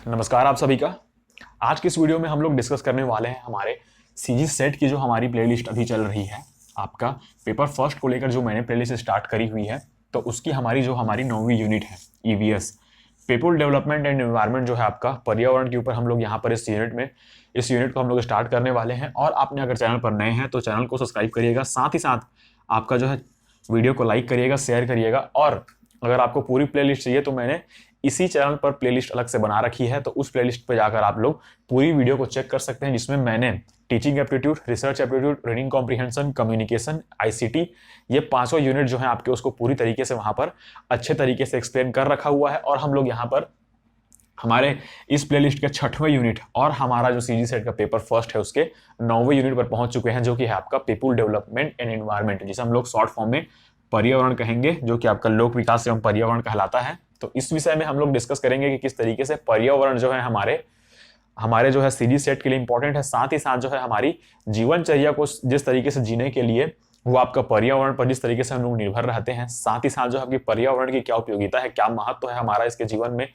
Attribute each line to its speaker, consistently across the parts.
Speaker 1: नमस्कार आप सभी का। आज की इस वीडियो में हम लोग डिस्कस करने वाले हैं हमारे सीजी सेट की जो हमारी प्लेलिस्ट अभी चल रही है। आपका पेपर फर्स्ट को लेकर जो मैंने प्लेलिस्ट स्टार्ट करी हुई है, तो उसकी हमारी 9वीं यूनिट है EVS people development and environment, जो है आपका पर्यावरण के ऊपर हम लोग यहाँ पर इस यूनिट को हम लोग स्टार्ट करने वाले हैं। और आपने अगर चैनल पर नए हैं तो चैनल को सब्सक्राइब करिएगा, साथ ही साथ आपका जो है वीडियो को लाइक करिएगा, शेयर करिएगा। और अगर आपको पूरी प्लेलिस्ट चाहिए तो मैंने इसी चैनल पर प्लेलिस्ट अलग से बना रखी है, तो उस प्लेलिस्ट पर जाकर आप लोग पूरी वीडियो को चेक कर सकते हैं, जिसमें मैंने teaching aptitude, research aptitude, reading comprehension, communication, ICT, ये पांचों यूनिट जो है आपके उसको पूरी तरीके से वहां पर अच्छे तरीके से एक्सप्लेन कर रखा हुआ है। और हम लोग यहाँ पर हमारे इस प्लेलिस्ट के 6वें यूनिट और हमारा जो सीजी सेट का पेपर फर्स्ट है उसके 9वें यूनिट पर पहुंच चुके हैं, जो कि है आपका पीपुल डेवलपमेंट एंड एनवायरनमेंट, जिसे हम लोग शॉर्ट फॉर्म में पर्यावरण कहेंगे, जो कि आपका लोक विकास एवं पर्यावरण कहलाता है। तो इस विषय में हम लोग डिस्कस करेंगे कि किस तरीके से पर्यावरण जो है हमारे जो है सीजी सेट के लिए इंपॉर्टेंट है, साथ ही साथ जो है हमारी जीवनचर्या को जिस तरीके से जीने के लिए वो आपका पर्यावरण पर जिस तरीके से हम लोग निर्भर रहते हैं, साथ ही साथ जो आपकी पर्यावरण की क्या उपयोगिता है, क्या महत्व है हमारा इसके जीवन में,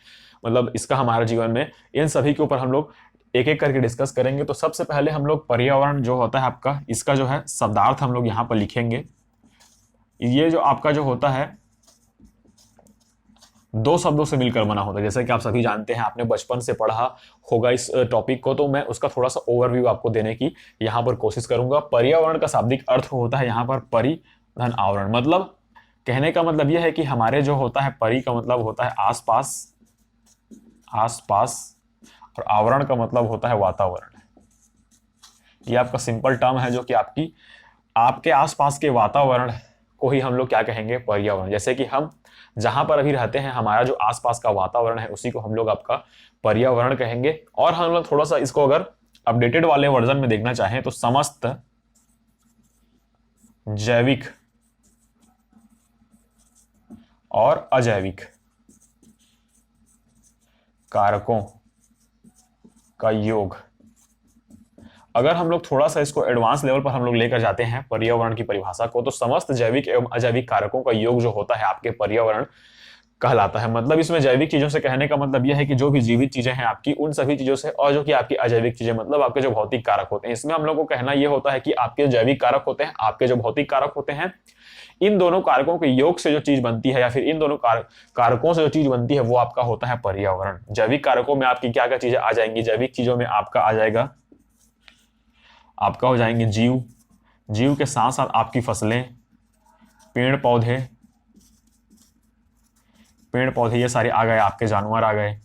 Speaker 1: मतलब इसका हमारे जीवन में, इन सभी के ऊपर हम लोग एक एक करके डिस्कस करेंगे। तो सबसे पहले हम लोग पर्यावरण जो होता है आपका, इसका जो है शब्दार्थ हम लोग यहाँ पर लिखेंगे। ये जो आपका जो होता है दो शब्दों से मिलकर बना होता है, जैसे कि आप सभी जानते हैं, आपने बचपन से पढ़ा होगा इस टॉपिक को, तो मैं उसका थोड़ा सा ओवरव्यू आपको देने की यहाँ पर कोशिश करूंगा। पर्यावरण का शाब्दिक अर्थ होता है यहाँ पर परि धन आवरण, मतलब कहने का मतलब यह है कि हमारे जो होता है परि का मतलब होता है आसपास, और आवरण का मतलब होता है वातावरण। ये आपका सिंपल टर्म है, जो कि आपके आसपास के वातावरण को ही हम लोग क्या कहेंगे, पर्यावरण। जैसे कि हम जहां पर अभी रहते हैं, हमारा जो आसपास का वातावरण है उसी को हम लोग आपका पर्यावरण कहेंगे। और हम लोग थोड़ा सा इसको अगर अपडेटेड वाले वर्जन में देखना चाहें तो समस्त जैविक और अजैविक कारकों का योग, अगर हम लोग थोड़ा सा इसको एडवांस लेवल पर हम लोग लेकर जाते हैं पर्यावरण की परिभाषा को, तो समस्त जैविक एवं अजैविक कारकों का योग जो होता है आपके पर्यावरण कहलाता है। मतलब इसमें जैविक चीजों से कहने का मतलब यह है कि जो भी जीवित चीजें हैं आपकी, उन सभी चीजों से, और जो कि आपकी अजैविक चीजें मतलब आपके जो भौतिक कारक होते हैं, इसमें हम लोग को कहना यह होता है कि आपके जैविक कारक होते हैं, आपके जो भौतिक कारक होते हैं, इन दोनों कारकों के योग से जो चीज बनती है, या फिर इन दोनों कारकों से जो चीज बनती है, वो आपका होता है पर्यावरण। जैविक कारकों में आपकी क्या क्या चीजें आ जाएंगी, जैविक चीजों में आपका हो जाएंगे जीव के साथ साथ आपकी फसलें, पेड़ पौधे ये सारे आ गए, आपके जानवर आ गए,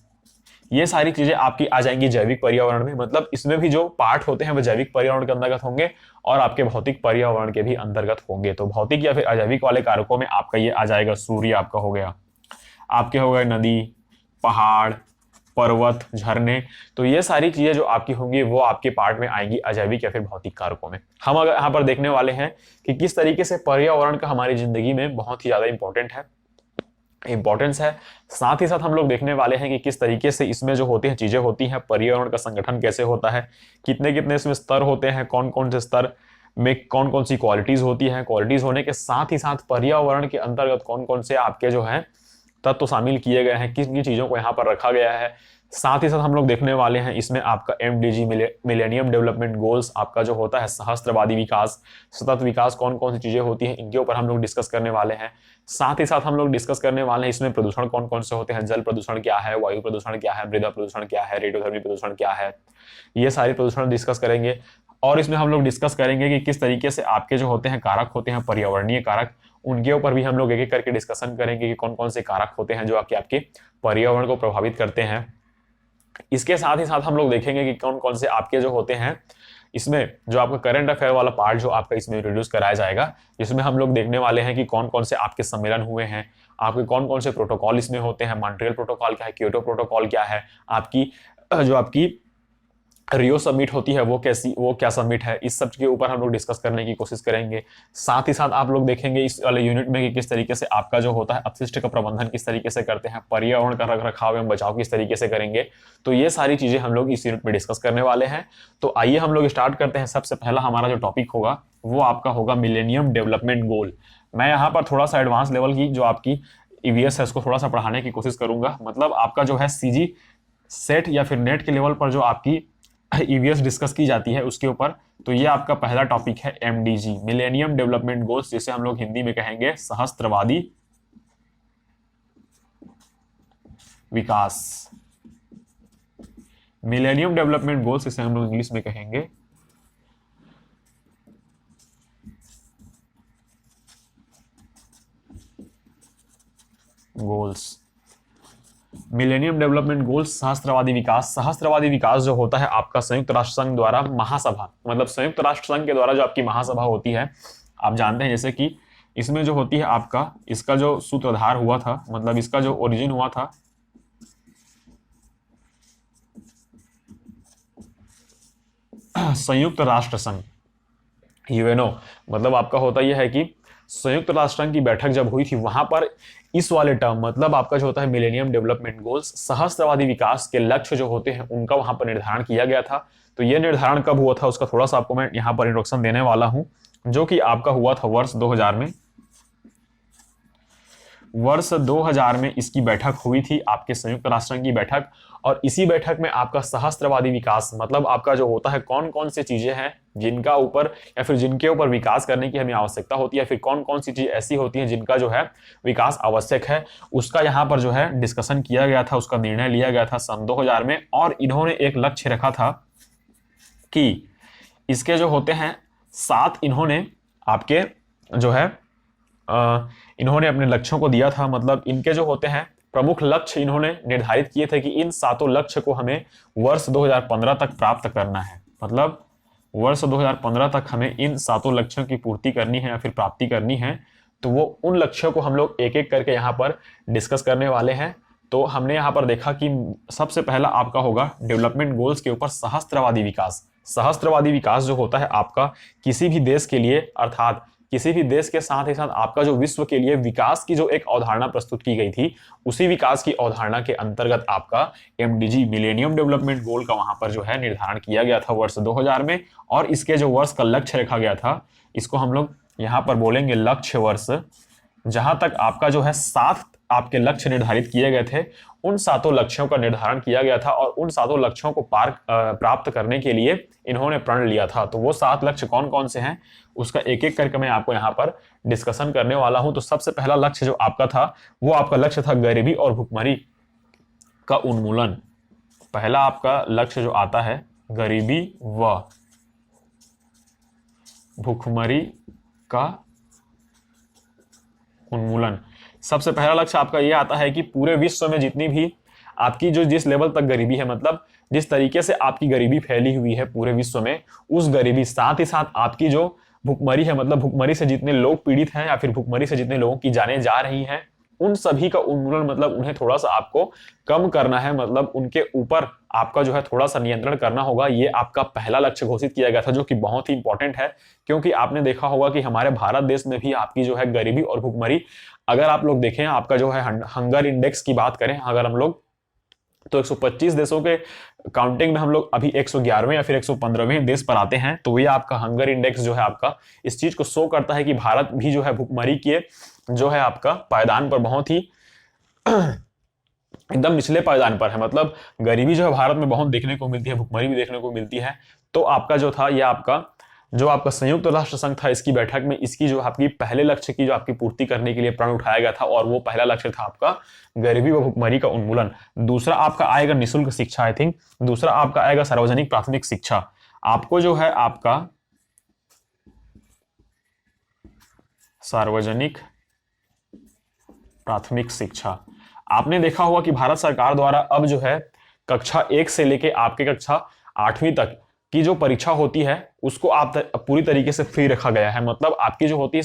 Speaker 1: ये सारी चीजें आपकी आ जाएंगी जैविक पर्यावरण में। मतलब इसमें भी जो पार्ट होते हैं वो जैविक पर्यावरण के अंतर्गत होंगे और आपके भौतिक पर्यावरण के भी अंतर्गत होंगे। तो भौतिक या फिर अजैविक वाले कारकों में आपका ये आ जाएगा, सूर्य आपका हो गया, आपके हो गए नदी, पहाड़, पर्वत, झरने। तो ये सारी चीजें जो आपकी होंगी वो आपके पार्ट में आएंगी अजैविक या फिर भौतिक कारकों में। हम अगर यहाँ पर देखने वाले हैं कि किस तरीके से पर्यावरण का हमारी जिंदगी में बहुत ही ज्यादा इंपॉर्टेंस है। साथ ही साथ हम लोग देखने वाले हैं कि किस तरीके से इसमें जो होती हैं चीजें होती हैं, पर्यावरण का संगठन कैसे होता है, कितने कितने इसमें स्तर होते हैं, कौन कौन से स्तर में कौन कौन सी क्वालिटीज होती हैं, क्वालिटीज होने के साथ ही साथ पर्यावरण के अंतर्गत कौन कौन से आपके जो है तत्व शामिल किए गए हैं, किस किन चीजों को यहाँ पर रखा गया है। साथ ही साथ हम लोग देखने वाले हैं इसमें आपका MDG मिलेनियम डेवलपमेंट गोल्स, आपका जो होता है सहस्त्रवादी विकास, सतत विकास, कौन कौन सी चीजें होती हैं, इनके ऊपर हम लोग डिस्कस करने वाले हैं। साथ ही साथ हम लोग डिस्कस करने वाले हैं इसमें प्रदूषण कौन कौन से होते हैं, जल प्रदूषण क्या है, वायु प्रदूषण क्या है, मृदा प्रदूषण क्या है, रेडियोधर्मी प्रदूषण क्या है, ये सारी प्रदूषण डिस्कस करेंगे। और इसमें हम लोग डिस्कस करेंगे कि किस तरीके से आपके जो होते हैं कारक होते हैं पर्यावरणीय कारक, उनके ऊपर भी हम लोग एक एक करके डिस्कशन करेंगे कि कौन कौन से कारक होते हैं जो आपके पर्यावरण को प्रभावित करते हैं। इसके साथ ही साथ हम लोग देखेंगे कि कौन कौन से आपके जो होते हैं इसमें जो आपका करंट अफेयर वाला पार्ट जो आपका इसमें इंट्रोड्यूस कराया जाएगा, जिसमें हम लोग देखने वाले हैं कि कौन कौन से आपके सम्मेलन हुए हैं, आपके कौन कौन से प्रोटोकॉल इसमें होते हैं, मॉन्ट्रियल प्रोटोकॉल क्या है, क्योटो प्रोटोकॉल क्या है, आपकी रियो समिट होती है वो क्या समिट है, इस सब के ऊपर हम लोग डिस्कस करने की कोशिश करेंगे। साथ ही साथ आप लोग देखेंगे इस वाले यूनिट में कि किस तरीके से आपका जो होता है अपशिष्ट का प्रबंधन किस तरीके से करते हैं, पर्यावरण का रख रखाव एवं बचाव किस तरीके से करेंगे। तो ये सारी चीजें हम लोग इस यूनिट में डिस्कस करने वाले हैं। तो आइए हम लोग स्टार्ट करते हैं। सबसे पहला हमारा जो टॉपिक होगा वो आपका होगा मिलेनियम डेवलपमेंट गोल। मैं यहाँ पर थोड़ा सा एडवांस लेवल की जो आपकी ईवीएस है उसको थोड़ा सा पढ़ाने की कोशिश करूंगा। मतलब आपका जो है सीजी सेट या फिर नेट के लेवल पर जो आपकी ईवीएस डिस्कस की जाती है उसके ऊपर। तो ये आपका पहला टॉपिक है एमडीजी, मिलेनियम डेवलपमेंट गोल्स, जिसे हम लोग हिंदी में कहेंगे सहस्त्रवादी विकास। मिलेनियम डेवलपमेंट गोल्स इसे हम लोग इंग्लिश में कहेंगे गोल्स। मिलेनियम डेवलपमेंट गोल्स, सहस्त्रवादी विकास। सहस्त्रवादी विकास जो होता है आपका संयुक्त राष्ट्र संघ द्वारा महासभा, मतलब संयुक्त राष्ट्र संघ के द्वारा जो आपकी महासभा होती है, आप जानते हैं जैसे कि इसमें जो होती है आपका, इसका जो सूत्रधार हुआ था, मतलब इसका जो ओरिजिन हुआ था, संयुक्त राष्ट्र संघ, यूएनओ। मतलब आपका होता यह है कि संयुक्त राष्ट्र संघ की बैठक जब हुई थी वहां पर इस वाले टर्म, मतलब आपका जो होता है मिलेनियम डेवलपमेंट गोल्स, सहस्त्रवादी विकास के लक्ष्य जो होते हैं उनका वहां पर निर्धारण किया गया था। तो यह निर्धारण कब हुआ था उसका थोड़ा सा आपको मैं यहां पर इंट्रोडक्शन देने वाला हूं, जो कि आपका हुआ था वर्ष 2000 में। वर्ष 2000 में इसकी बैठक हुई थी, आपके संयुक्त राष्ट्र संघ की बैठक। और इसी बैठक में आपका सहस्त्रवादी विकास, मतलब आपका जो होता है कौन कौन सी चीजें हैं जिनका ऊपर या फिर जिनके ऊपर विकास करने की हमें आवश्यकता होती है, फिर कौन कौन सी चीज ऐसी होती हैं जिनका जो है विकास आवश्यक है, उसका यहाँ पर जो है डिस्कशन किया गया था, उसका निर्णय लिया गया था सन 2000 में। और इन्होंने एक लक्ष्य रखा था कि इसके जो होते हैं 7, इन्होंने आपके जो है इन्होंने अपने लक्ष्यों को दिया था, मतलब इनके जो होते हैं प्रमुख लक्ष्य इन्होंने निर्धारित किए थे कि इन 7 लक्ष्य को हमें वर्ष 2015 तक प्राप्त करना है। मतलब वर्ष 2015 तक हमें इन 7 लक्ष्यों की पूर्ति करनी है या फिर प्राप्ति करनी है। तो वो उन लक्ष्यों को हम लोग एक एक करके यहाँ पर डिस्कस करने वाले हैं। तो हमने यहाँ पर देखा कि सबसे पहला आपका होगा डेवलपमेंट गोल्स के ऊपर सहस्त्रवादी विकास। सहस्त्रवादी विकास जो होता है आपका किसी भी देश के लिए, अर्थात किसी भी देश के साथ ही साथ आपका जो विश्व के लिए विकास की जो एक अवधारणा प्रस्तुत की गई थी, उसी विकास की अवधारणा के अंतर्गत आपका एमडीजी, मिलेनियम डेवलपमेंट गोल का वहां पर जो है निर्धारण किया गया था वर्ष 2000 में। और इसके जो वर्ष का लक्ष्य रखा गया था, इसको हम लोग यहां पर बोलेंगे लक्ष्य वर्ष। जहां तक आपका जो है 7 आपके लक्ष्य निर्धारित किए गए थे, उन 7 लक्ष्यों का निर्धारण किया गया था और उन 7 लक्ष्यों को प्राप्त करने के लिए इन्होंने प्रण लिया था। तो वो 7 लक्ष्य कौन कौन से हैं उसका एक एक करके मैं आपको यहाँ पर डिस्कशन करने वाला हूं। तो सबसे पहला लक्ष्य जो आपका था वो आपका लक्ष्य था गरीबी और भुखमरी का उन्मूलन। पहला आपका लक्ष्य जो आता है गरीबी व भुखमरी का उन्मूलन। सबसे पहला लक्ष्य आपका यह आता है कि पूरे विश्व में जितनी भी आपकी जो जिस लेवल तक गरीबी है, मतलब जिस तरीके से आपकी गरीबी फैली हुई है पूरे विश्व में, उस गरीबी, साथ ही साथ आपकी जो भुखमरी है, मतलब भुखमरी से जितने लोग पीड़ित हैं या फिर भुखमरी से जितने लोगों की जानें जा रही हैं, उन सभी का उन्मूलन, मतलब उन्हें थोड़ा सा आपको कम करना है, मतलब उनके ऊपर आपका जो है थोड़ा सा नियंत्रण करना होगा। ये आपका पहला लक्ष्य घोषित किया गया था, जो कि बहुत ही इंपॉर्टेंट है, क्योंकि आपने देखा होगा कि हमारे भारत देश में भी आपकी जो है गरीबी और भुखमरी, अगर आप लोग देखें आपका जो है हंगर इंडेक्स की बात करें अगर हम लोग, तो 125 देशों के काउंटिंग में हम लोग अभी 111वें या फिर 115वें देश पर आते हैं। तो ये आपका हंगर इंडेक्स जो है आपका इस चीज को शो करता है कि भारत भी जो है भुखमरी के जो है आपका पायदान पर बहुत ही एकदम निचले पायदान पर है। मतलब गरीबी जो है भारत में बहुत देखने को मिलती है, भुखमरी भी देखने को मिलती है। तो आपका जो था यह आपका जो आपका संयुक्त राष्ट्र संघ था, इसकी बैठक में इसकी जो आपकी पहले लक्ष्य की जो आपकी पूर्ति करने के लिए प्रण उठाया गया था, और वो पहला लक्ष्य था आपका गरीबी व भुखमरी का उन्मूलन। दूसरा आपका आएगा निःशुल्क शिक्षा, आई थिंक दूसरा आपका आएगा सार्वजनिक प्राथमिक शिक्षा। आपको जो है आपका सार्वजनिक प्राथमिक शिक्षा, आपने देखा होगा कि भारत सरकार द्वारा अब जो है कक्षा 1 से लेके आपके कक्षा 8वीं तक की जो परीक्षा होती है उसको आप पूरी तरीके से फ्री रखा गया है। मतलब आपकी जो होती है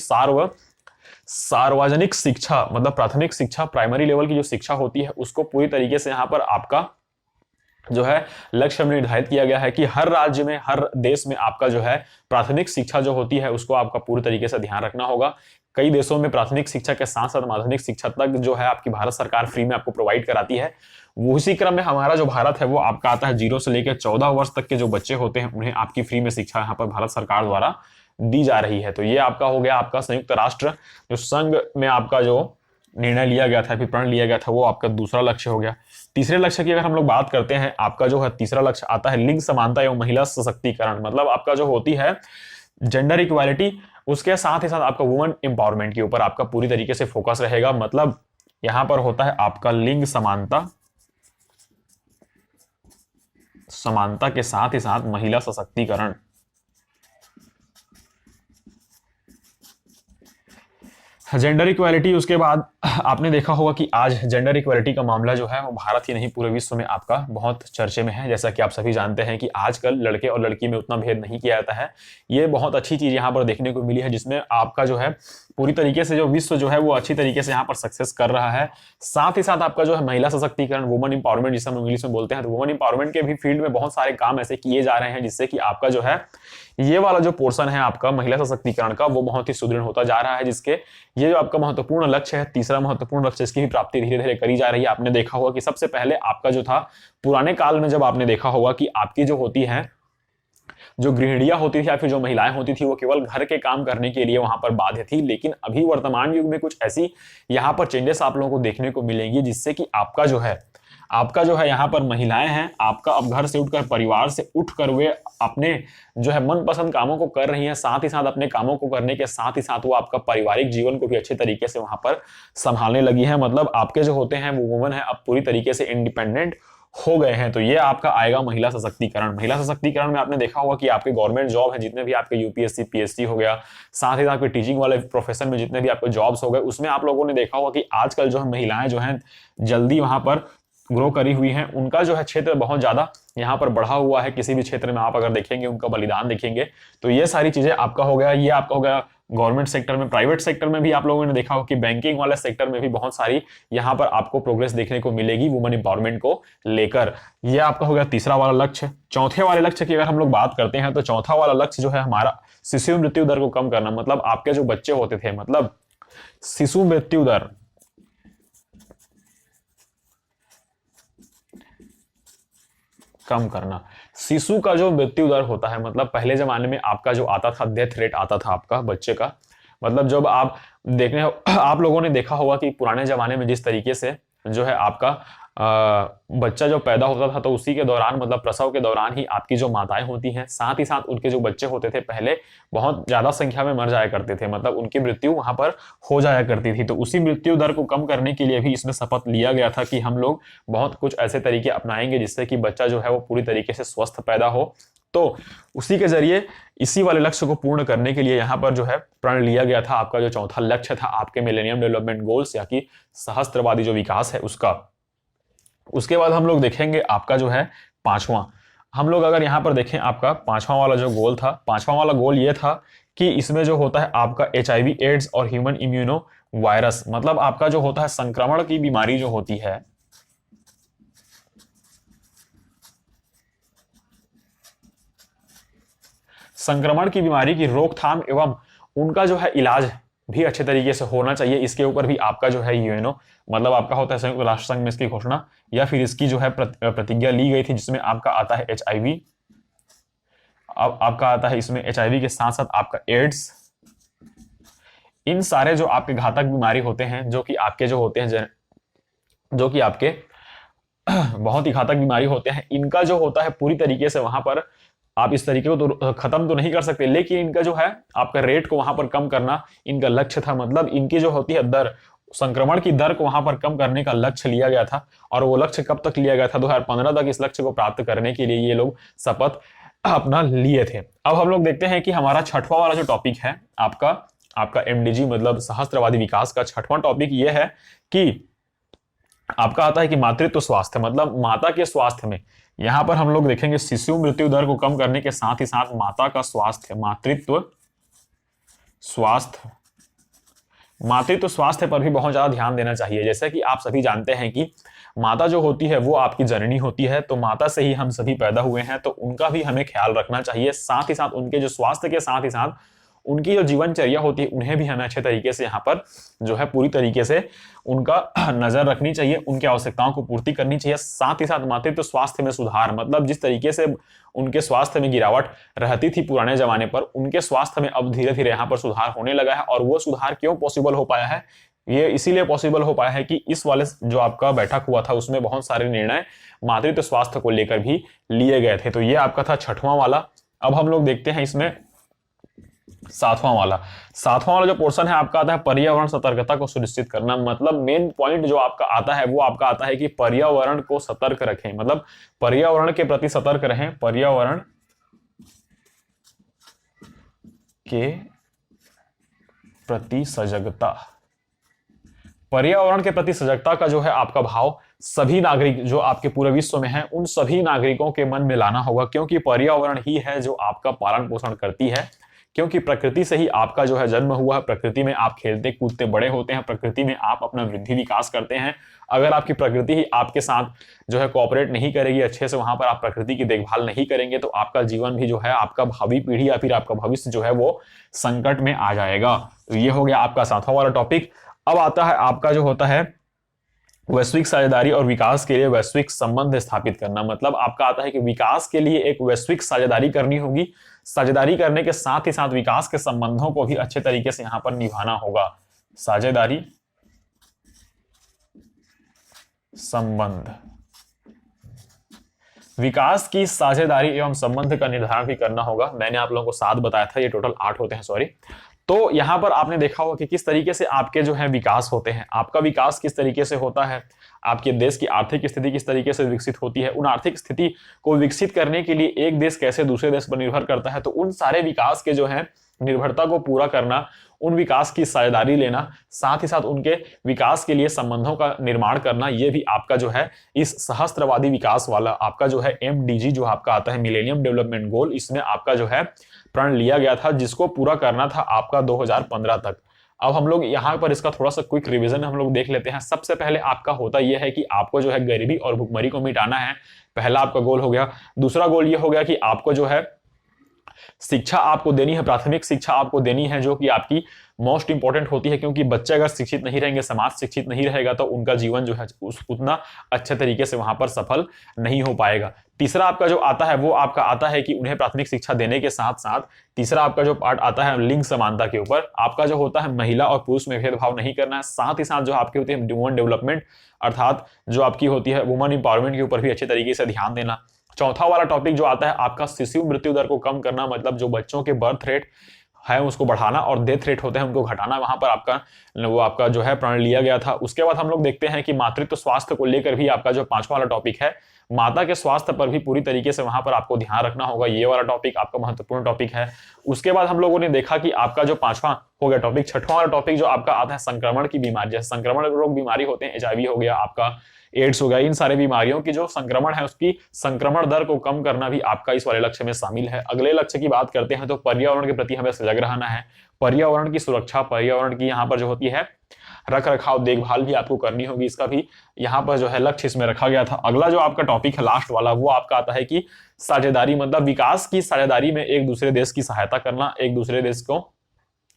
Speaker 1: सार्वजनिक शिक्षा, मतलब प्राथमिक शिक्षा, प्राइमरी लेवल की जो शिक्षा होती है उसको पूरी तरीके से यहाँ पर आपका जो है लक्ष्य निर्धारित किया गया है कि हर राज्य में, हर देश में आपका जो है प्राथमिक शिक्षा जो होती है उसको आपका पूरी तरीके से ध्यान रखना होगा। कई देशों में प्राथमिक शिक्षा के साथ साथ माध्यमिक शिक्षा तक जो है आपकी भारत सरकार फ्री में आपको प्रोवाइड कराती है। उसी क्रम में हमारा जो भारत है वो आपका आता है 0 से लेकर 14 वर्ष तक के जो बच्चे होते हैं उन्हें आपकी फ्री में शिक्षा यहाँ पर भारत सरकार द्वारा दी जा रही है। तो ये आपका हो गया आपका संयुक्त राष्ट्र जो संघ में आपका जो निर्णय लिया गया था, फिर प्रण लिया गया था, वो आपका दूसरा लक्ष्य हो गया। तीसरे लक्ष्य की अगर हम लोग बात करते हैं, आपका जो है तीसरा लक्ष्य आता है लिंग समानता एवं महिला सशक्तिकरण। मतलब आपका जो होती है जेंडर इक्वालिटी, उसके साथ ही साथ आपका वुमन एम्पावरमेंट के ऊपर आपका पूरी तरीके से फोकस रहेगा। मतलब यहां पर होता है आपका लिंग समानता, समानता के साथ ही साथ महिला सशक्तिकरण। जेंडर इक्वालिटी, उसके बाद आपने देखा होगा कि आज जेंडर इक्वालिटी का मामला जो है वो भारत ही नहीं पूरे विश्व में आपका बहुत चर्चे में है। जैसा कि आप सभी जानते हैं कि आजकल लड़के और लड़की में उतना भेद नहीं किया जाता है। ये बहुत अच्छी चीज यहाँ पर देखने को मिली है, जिसमें आपका जो है पूरी तरीके से जो विश्व जो है वो अच्छी तरीके से यहाँ पर सक्सेस कर रहा है। साथ ही साथ आपका जो है महिला सशक्तिकरण, वुमन इंपावरमेंट जिसे हम इंग्लिश में बोलते हैं, तो वुमन इंपावरमेंट के भी फील्ड में बहुत सारे काम ऐसे किए जा रहे हैं जिससे कि आपका जो है ये वाला जो पोर्शन है आपका महिला सशक्तिकरण का वो बहुत ही सुदृढ़ होता जा रहा है। जिसके ये जो आपका महत्वपूर्ण लक्ष्य है, तीसरा महत्वपूर्ण लक्ष्य, इसकी भी प्राप्ति धीरे धीरे करी जा रही है। आपने देखा होगा कि सबसे पहले आपका जो था पुराने काल में, जब आपने देखा होगा कि आपकी जो होती है जो गृहिणियां होती थी या फिर जो महिलाएं होती थी वो केवल घर के काम करने के लिए वहां पर बाध्य थी। लेकिन अभी वर्तमान युग में कुछ ऐसी यहां पर चेंजेस आप लोगों को देखने को मिलेंगी जिससे कि आपका जो है यहाँ पर महिलाएं हैं, आपका अब घर से उठकर, परिवार से उठकर वे अपने जो है मनपसंद कामों को कर रही हैं। साथ ही साथ अपने कामों को करने के साथ ही साथ वो आपका पारिवारिक जीवन को भी अच्छे तरीके से वहां पर संभालने लगी है। मतलब आपके जो होते हैं वो वुमन है अब पूरी तरीके से इंडिपेंडेंट हो गए हैं। तो ये आपका आएगा महिला सशक्तिकरण। महिला सशक्तिकरण में आपने देखा होगा कि आपके गवर्नमेंट जॉब है, जितने भी आपके यूपीएससी पीएससी हो गया, साथ ही साथ आपके टीचिंग वाले प्रोफेशन में जितने भी आपके जॉब्स हो गए, उसमें आप लोगों ने देखा होगा कि आजकल जो है महिलाएं जो हैं जल्दी वहां पर ग्रो करी हुई हैं। उनका जो है क्षेत्र बहुत ज्यादा यहाँ पर बढ़ा हुआ है। किसी भी क्षेत्र में आप अगर देखेंगे, उनका बलिदान देखेंगे, तो ये सारी चीजें आपका हो गया। ये आपका हो गया गवर्नमेंट सेक्टर में। प्राइवेट सेक्टर में भी आप लोगों ने देखा हो कि बैंकिंग वाले सेक्टर में भी बहुत सारी यहाँ पर आपको प्रोग्रेस देखने को मिलेगी वुमन एम्पावरमेंट को लेकर। ये आपका हो गया तीसरा वाला लक्ष्य। चौथे वाले लक्ष्य की अगर हम लोग बात करते हैं तो चौथा वाला लक्ष्य जो है हमारा शिशु मृत्यु दर को कम करना। मतलब आपके जो बच्चे होते थे, मतलब शिशु मृत्यु दर कम करना। शिशु का जो मृत्यु दर होता है, मतलब पहले जमाने में आपका जो आता था डेथ रेट आता था आपका बच्चे का, मतलब जब आप देखने आप लोगों ने देखा होगा कि पुराने जमाने में जिस तरीके से जो है आपका बच्चा जो पैदा होता था तो उसी के दौरान, मतलब प्रसव के दौरान ही आपकी जो माताएं होती हैं, साथ ही साथ उनके जो बच्चे होते थे पहले बहुत ज्यादा संख्या में मर जाया करते थे। मतलब उनकी मृत्यु वहां पर हो जाया करती थी। तो उसी मृत्यु दर को कम करने के लिए भी इसमें शपथ लिया गया था कि हम लोग बहुत कुछ ऐसे तरीके अपनाएंगे जिससे कि बच्चा जो है वो पूरी तरीके से स्वस्थ पैदा हो। तो उसी के जरिए इसी वाले लक्ष्य को पूर्ण करने के लिए यहाँ पर जो है प्रण लिया गया था। आपका जो चौथा लक्ष्य था आपके मिलेनियम डेवलपमेंट गोल्स या कि सहस्त्रवादी जो विकास है उसका। उसके बाद हम लोग देखेंगे आपका जो है पांचवा। हम लोग अगर यहां पर देखें आपका पांचवा वाला जो गोल था, पांचवा वाला गोल ये था कि इसमें जो होता है आपका HIV एड्स और ह्यूमन इम्यूनो वायरस, मतलब आपका जो होता है संक्रमण की बीमारी जो होती है, संक्रमण की बीमारी की रोकथाम एवं उनका जो है इलाज भी अच्छे तरीके से होना चाहिए। इसके ऊपर भी आपका जो है यूएनओ, मतलब आपका होता है संयुक्त राष्ट्र संघ में इसकी घोषणा या फिर इसकी जो है प्रतिज्ञा ली गई थी, जिसमें आपका आता है HIV, अब आपका आता है इसमें HIV के साथ साथ आपका एड्स। इन सारे जो आपके घातक बीमारी होते हैं, जो कि आपके जो होते हैं जो कि आपके बहुत ही घातक बीमारी होते हैं, इनका जो होता है पूरी तरीके से वहां पर आप इस तरीके को तो खत्म तो नहीं कर सकते, लेकिन इनका जो है आपका रेट को वहां पर कम करना इनका लक्ष्य था। मतलब इनकी जो होती है दर, संक्रमण की दर को वहां पर कम करने का लक्ष्य लिया गया था। और वो लक्ष्य कब तक लिया गया था? 2015 तक इस लक्ष्य को प्राप्त करने के लिए ये लोग शपथ अपना लिए थे। अब हम लोग देखते हैं कि हमारा छठवां वाला जो टॉपिक है आपका MDG मतलब सहस्त्रवादी विकास का छठवां टॉपिक ये है कि आपका आता है कि मातृत्व स्वास्थ्य, मतलब माता के स्वास्थ्य में यहां पर हम लोग देखेंगे शिशु मृत्यु दर को कम करने के साथ ही साथ माता का स्वास्थ्य, मातृत्व स्वास्थ्य पर भी बहुत ज्यादा ध्यान देना चाहिए। जैसे कि आप सभी जानते हैं कि माता जो होती है वो आपकी जननी होती है, तो माता से ही हम सभी पैदा हुए हैं, तो उनका भी हमें ख्याल रखना चाहिए। साथ ही साथ उनके जो स्वास्थ्य के साथ ही साथ उनकी जो जीवनचर्या होती है उन्हें भी हमें अच्छे तरीके से यहाँ पर जो है पूरी तरीके से उनका नजर रखनी चाहिए, उनकी आवश्यकताओं को पूर्ति करनी चाहिए। साथ ही साथ मातृत्व स्वास्थ्य में सुधार, मतलब जिस तरीके से उनके स्वास्थ्य में गिरावट रहती थी पुराने जमाने पर, उनके स्वास्थ्य में अब धीरे धीरे यहाँ पर सुधार होने लगा है। और वो सुधार क्यों पॉसिबल हो पाया है? ये इसीलिए पॉसिबल हो पाया है कि इस वाले जो आपका बैठक हुआ था उसमें बहुत सारे निर्णय मातृत्व स्वास्थ्य को लेकर भी लिए गए थे। तो ये आपका था छठवां वाला। अब हम लोग देखते हैं इसमें सातवां वाला जो पोर्शन है आपका आता है पर्यावरण सतर्कता को सुनिश्चित करना। मतलब मेन पॉइंट जो आपका आता है वो आपका आता है कि पर्यावरण को सतर्क रखें, मतलब पर्यावरण के प्रति सतर्क रहें, पर्यावरण के प्रति सजगता। पर्यावरण के प्रति सजगता का जो है आपका भाव सभी नागरिक जो आपके पूरे विश्व में हैं उन सभी नागरिकों के मन में लाना होगा, क्योंकि पर्यावरण ही है जो आपका पालन पोषण करती है। क्योंकि प्रकृति से ही आपका जो है जन्म हुआ है, प्रकृति में आप खेलते कूदते बड़े होते हैं, प्रकृति में आप अपना वृद्धि विकास करते हैं। अगर आपकी प्रकृति ही आपके साथ जो है कोऑपरेट नहीं करेगी अच्छे से, वहां पर आप प्रकृति की देखभाल नहीं करेंगे, तो आपका जीवन भी जो है, आपका भावी पीढ़ी या फिर आपका भविष्य जो है वो संकट में आ जाएगा। तो ये हो गया आपका सातवां वाला टॉपिक। अब आता है आपका जो होता है वैश्विक साझेदारी और विकास के लिए वैश्विक संबंध स्थापित करना। मतलब आपका आता है कि विकास के लिए एक वैश्विक साझेदारी करनी होगी, साझेदारी करने के साथ ही साथ विकास के संबंधों को भी अच्छे तरीके से यहां पर निभाना होगा। साझेदारी संबंध, विकास की साझेदारी एवं संबंध का निर्धारण भी करना होगा। मैंने आप लोगों को 7 बताया था, ये टोटल 8 होते हैं, सॉरी। तो यहां पर आपने देखा होगा कि किस तरीके से आपके जो है विकास होते हैं, आपका विकास किस तरीके से होता है, आपके देश की आर्थिक स्थिति किस तरीके से विकसित होती है, उन आर्थिक स्थिति को विकसित करने के लिए एक देश कैसे दूसरे देश पर निर्भर करता है। तो उन सारे विकास के जो है निर्भरता को पूरा करना, उन विकास की साझेदारी लेना, साथ ही साथ उनके विकास के लिए संबंधों का निर्माण करना, ये भी आपका जो है इस सहस्त्रवादी विकास वाला आपका जो है MDG जो आपका आता है मिलेनियम डेवलपमेंट गोल, इसमें आपका जो है प्रण लिया गया था, जिसको पूरा करना था आपका 2015 तक। अब हम लोग यहाँ पर इसका थोड़ा सा क्विक रिवीजन हम लोग देख लेते हैं। सबसे पहले आपका होता यह है कि आपको जो है गरीबी और भुखमरी को मिटाना है, पहला आपका गोल हो गया। दूसरा गोल ये हो गया कि आपको जो है शिक्षा आपको देनी है, प्राथमिक शिक्षा आपको देनी है, जो कि आपकी मोस्ट इंपॉर्टेंट होती है, क्योंकि बच्चे अगर शिक्षित नहीं रहेंगे, समाज शिक्षित नहीं रहेगा, तो उनका जीवन जो है उतना अच्छे तरीके से वहां पर सफल नहीं हो पाएगा। तीसरा आपका जो आता है वो आपका आता है कि उन्हें प्राथमिक शिक्षा देने के साथ साथ तीसरा आपका जो पार्ट आता है लिंग समानता के ऊपर, आपका जो होता है महिला और पुरुष में भेदभाव नहीं करना है। साथ ही साथ जो आपकी होती है वुमन डेवलपमेंट, अर्थात जो आपकी होती है वुमन इंपावरमेंट के ऊपर भी अच्छे तरीके से ध्यान देना। चौथा वाला टॉपिक जो आता है आपका शिशु मृत्यु दर को कम करना, मतलब जो बच्चों के बर्थ रेट है उसको बढ़ाना और डेथ रेट होते हैं उनको घटाना, वहां पर आपका जो है प्रण लिया गया था। उसके बाद हम लोग देखते हैं कि मातृत्व स्वास्थ्य को लेकर भी आपका जो 5वां वाला टॉपिक है, माता के स्वास्थ्य पर भी पूरी तरीके से वहां पर आपको ध्यान रखना होगा। ये वाला टॉपिक आपका महत्वपूर्ण टॉपिक है। उसके बाद हम लोगों ने देखा कि आपका जो 5वां हो गया टॉपिक, 6वां वाला टॉपिक जो आपका आता है संक्रमण की बीमारी, जैसे संक्रमण रोग बीमारी होते हैं, HIV हो गया, आपका एड्स हो गया, इन सारे बीमारियों की जो संक्रमण है उसकी संक्रमण दर को कम करना भी आपका इस वाले लक्ष्य में शामिल है। अगले लक्ष्य की बात करते हैं तो पर्यावरण के प्रति हमें सजग रहना है, पर्यावरण की सुरक्षा, पर्यावरण की यहाँ पर जो होती है रख रखाव देखभाल भी आपको करनी होगी, इसका भी यहाँ पर जो है लक्ष्य इसमें रखा गया था। अगला जो आपका टॉपिक है लास्ट वाला, वो आपका आता है कि साझेदारी, मतलब विकास की साझेदारी में एक दूसरे देश की सहायता करना, एक दूसरे देश को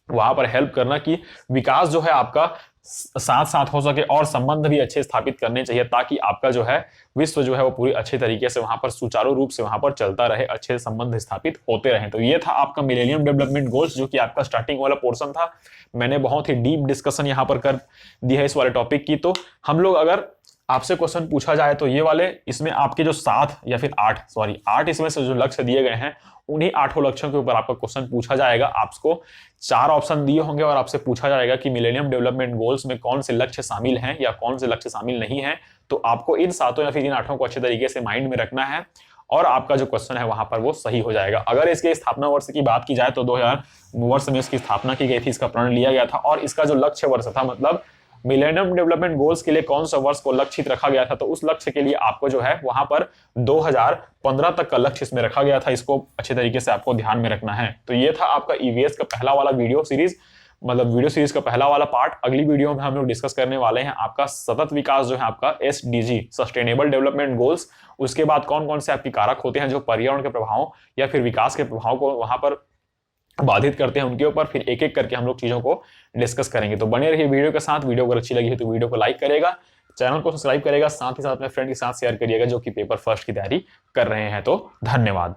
Speaker 1: वहां पर हेल्प करना कि विकास जो है आपका साथ साथ हो सके और संबंध भी अच्छे स्थापित करने चाहिए, ताकि आपका जो है विश्व जो है वो पूरी अच्छे तरीके से वहां पर सुचारू रूप से वहां पर चलता रहे, अच्छे संबंध स्थापित होते रहे। तो ये था आपका मिलेनियम डेवलपमेंट गोल्स, जो कि आपका स्टार्टिंग वाला पोर्शन था। मैंने बहुत ही डीप डिस्कशन यहाँ पर कर दी है इस वाले टॉपिक की। तो हम लोग अगर आपसे क्वेश्चन पूछा जाए तो ये वाले इसमें आपके जो 7 या फिर 8 इसमें से जो लक्ष्य दिए गए हैं उन्हीं 8 लक्ष्यों के ऊपर आपका क्वेश्चन पूछा जाएगा। आपको 4 ऑप्शन दिए होंगे और आपसे पूछा जाएगा कि मिलेनियम डेवलपमेंट गोल्स में कौन से लक्ष्य शामिल हैं या कौन से लक्ष्य शामिल नहीं है। तो आपको इन 7 या फिर इन 8 को अच्छे तरीके से माइंड में रखना है और आपका जो क्वेश्चन है वहां पर वो सही हो जाएगा। अगर इसके स्थापना वर्ष की बात की जाए तो 2000 वर्ष में इसकी स्थापना की गई थी, इसका प्रण लिया गया था और इसका जो लक्ष्य वर्ष था, मतलब मिलेनियम डेवलपमेंट गोल्स के लिए कौन सा वर्ष को लक्षित रखा गया था, तो उस लक्ष्य के लिए आपको जो है वहां पर 2015 तक का लक्ष्य इसमें रखा गया था। इसको अच्छे तरीके से आपको ध्यान में रखना है। तो ये था आपका ईवीएस का पहला वाला वीडियो सीरीज, मतलब वीडियो सीरीज का पहला वाला पार्ट। अगली वीडियो में हम लोग डिस्कस करने वाले हैं आपका सतत विकास जो है आपका SDG सस्टेनेबल डेवलपमेंट गोल्स। उसके बाद कौन कौन से आपकी कारक होते हैं जो पर्यावरण के प्रभावों या फिर विकास के प्रभाव को वहां पर बाधित करते हैं, उनके ऊपर फिर एक एक करके हम लोग चीजों को डिस्कस करेंगे। तो बने रहिए वीडियो के साथ। वीडियो अगर अच्छी लगी है तो वीडियो को लाइक करेगा, चैनल को सब्सक्राइब करेगा, साथ ही साथ अपने फ्रेंड के साथ शेयर करिएगा जो कि पेपर फर्स्ट की तैयारी कर रहे हैं। तो धन्यवाद।